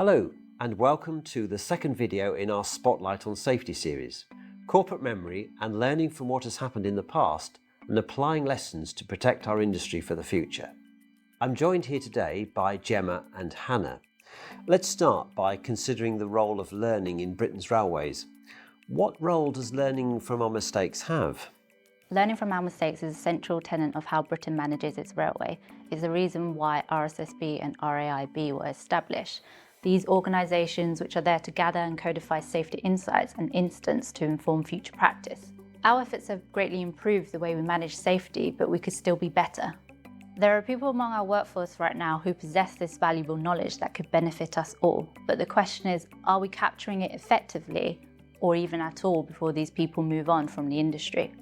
Hello and welcome to the second video in our Spotlight on Safety series, corporate memory and learning from what has happened in the past and applying lessons to protect our industry for the future. I'm joined here today by Gemma and Hannah. Let's start by considering the role of learning in Britain's railways. What role does learning from our mistakes have? Learning from our mistakes is a central tenet of how Britain manages its railway. It's the reason why RSSB and RAIB were established. These organisations which are there to gather and codify safety insights and incidents to inform future practice. Our efforts have greatly improved the way we manage safety, but we could still be better. There are people among our workforce right now who possess this valuable knowledge that could benefit us all. But the question is, are we capturing it effectively or even at all before these people move on from the industry?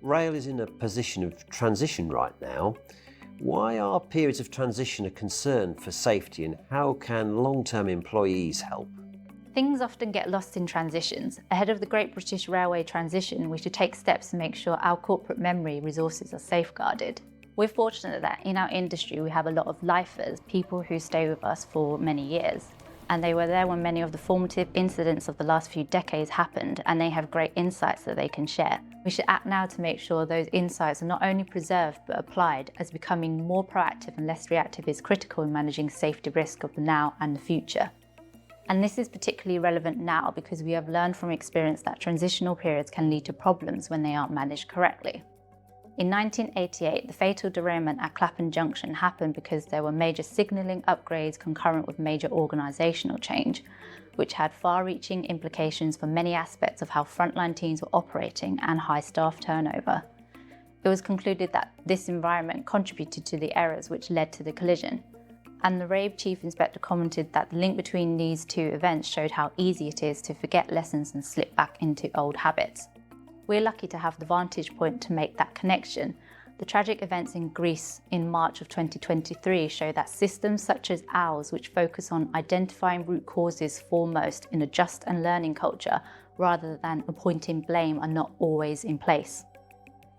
Rail is in a position of transition right now. Why are periods of transition a concern for safety, and how can long-term employees help? Things often get lost in transitions. Ahead of the Great British Railway transition, we should take steps to make sure our corporate memory resources are safeguarded. We're fortunate that in our industry we have a lot of lifers, people who stay with us for many years. And they were there when many of the formative incidents of the last few decades happened, and they have great insights that they can share. We should act now to make sure those insights are not only preserved but applied, as becoming more proactive and less reactive is critical in managing safety risk of the now and the future. And this is particularly relevant now because we have learned from experience that transitional periods can lead to problems when they aren't managed correctly. In 1988, the fatal derailment at Clapham Junction happened because there were major signalling upgrades concurrent with major organisational change, which had far-reaching implications for many aspects of how frontline teams were operating and high staff turnover. It was concluded that this environment contributed to the errors which led to the collision. And the RAIB Chief Inspector commented that the link between these two events showed how easy it is to forget lessons and slip back into old habits. We're lucky to have the vantage point to make that connection. The tragic events in Greece in March of 2023 show that systems such as ours, which focus on identifying root causes foremost in a just and learning culture, rather than appointing blame, are not always in place.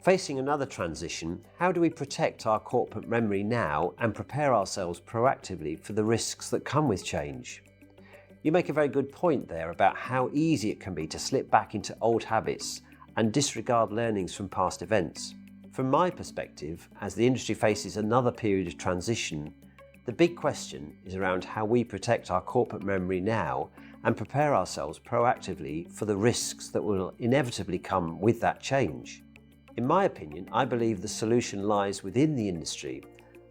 Facing another transition, how do we protect our corporate memory now and prepare ourselves proactively for the risks that come with change? You make a very good point there about how easy it can be to slip back into old habits and disregard learnings from past events. From my perspective, as the industry faces another period of transition, the big question is around how we protect our corporate memory now and prepare ourselves proactively for the risks that will inevitably come with that change. In my opinion, I believe the solution lies within the industry,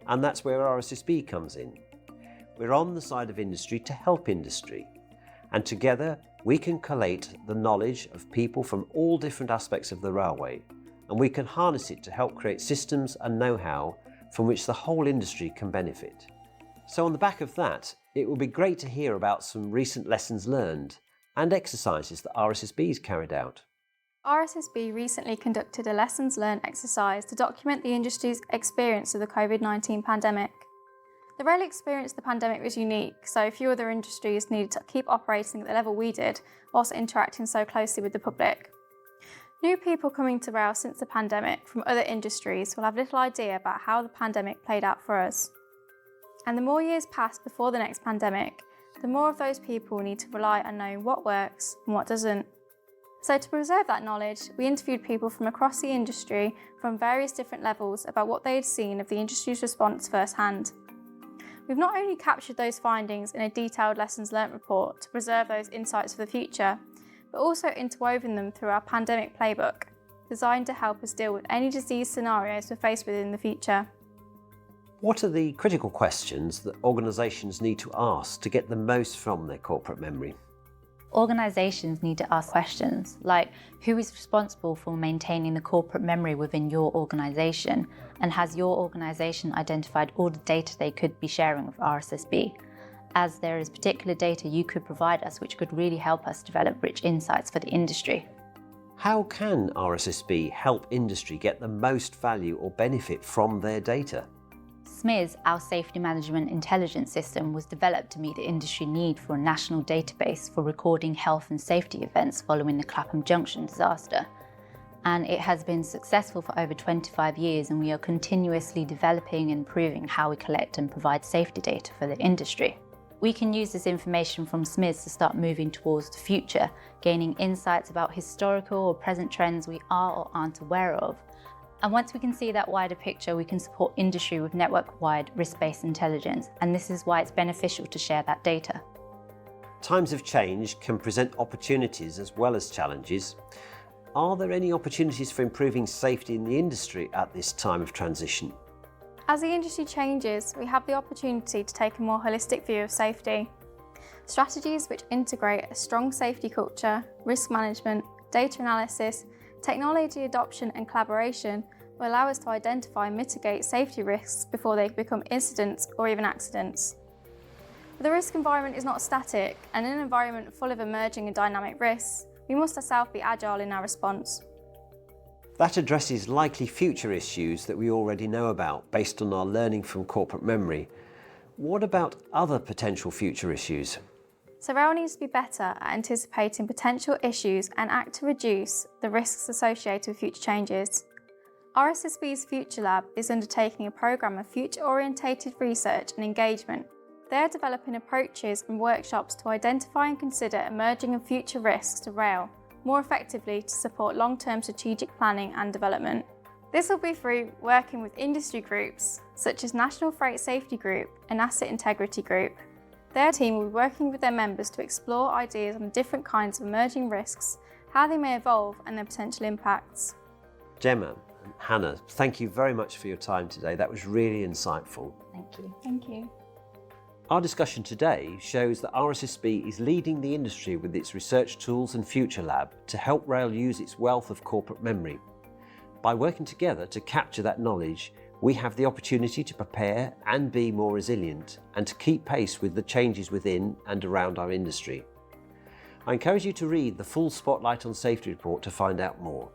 and that's where RSSB comes in. We're on the side of industry to help industry, and together we can collate the knowledge of people from all different aspects of the railway, and we can harness it to help create systems and know-how from which the whole industry can benefit. So on the back of that, it will be great to hear about some recent lessons learned and exercises that RSSB has carried out. RSSB recently conducted a lessons learned exercise to document the industry's experience of the COVID-19 pandemic. The rail experience of the pandemic was unique, so few other industries needed to keep operating at the level we did, whilst interacting so closely with the public. New people coming to rail since the pandemic from other industries will have little idea about how the pandemic played out for us. And the more years pass before the next pandemic, the more of those people need to rely on knowing what works and what doesn't. So to preserve that knowledge, we interviewed people from across the industry from various different levels about what they had seen of the industry's response firsthand. We've not only captured those findings in a detailed lessons learnt report to preserve those insights for the future, but also interwoven them through our pandemic playbook, designed to help us deal with any disease scenarios we're faced with in the future. What are the critical questions that organisations need to ask to get the most from their corporate memory? Organisations need to ask questions like, who is responsible for maintaining the corporate memory within your organisation, and has your organisation identified all the data they could be sharing with RSSB? As there is particular data you could provide us which could really help us develop rich insights for the industry. How can RSSB help industry get the most value or benefit from their data? SMIS, our Safety Management Intelligence System, was developed to meet the industry need for a national database for recording health and safety events following the Clapham Junction disaster. And it has been successful for over 25 years, and we are continuously developing and improving how we collect and provide safety data for the industry. We can use this information from SMIS to start moving towards the future, gaining insights about historical or present trends we are or aren't aware of. And once we can see that wider picture, we can support industry with network-wide risk-based intelligence, and this is why it's beneficial to share that data. Times of change can present opportunities as well as challenges. Are there any opportunities for improving safety in the industry at this time of transition? As the industry changes, we have the opportunity to take a more holistic view of safety. Strategies which integrate a strong safety culture, risk management, data analysis, technology adoption and collaboration will allow us to identify and mitigate safety risks before they become incidents or even accidents. But the risk environment is not static, and in an environment full of emerging and dynamic risks, we must ourselves be agile in our response. That addresses likely future issues that we already know about based on our learning from corporate memory. What about other potential future issues? So rail needs to be better at anticipating potential issues and act to reduce the risks associated with future changes. RSSB's Future Lab is undertaking a programme of future-orientated research and engagement. They are developing approaches and workshops to identify and consider emerging and future risks to rail more effectively to support long-term strategic planning and development. This will be through working with industry groups such as National Freight Safety Group and Asset Integrity Group. Their team will be working with their members to explore ideas on different kinds of emerging risks, how they may evolve and their potential impacts. Gemma and Hannah, thank you very much for your time today. That was really insightful. Thank you. Thank you. Our discussion today shows that RSSB is leading the industry with its research tools and Future Lab to help rail use its wealth of corporate memory. By working together to capture that knowledge, we have the opportunity to prepare and be more resilient and to keep pace with the changes within and around our industry. I encourage you to read the full Spotlight on Safety report to find out more.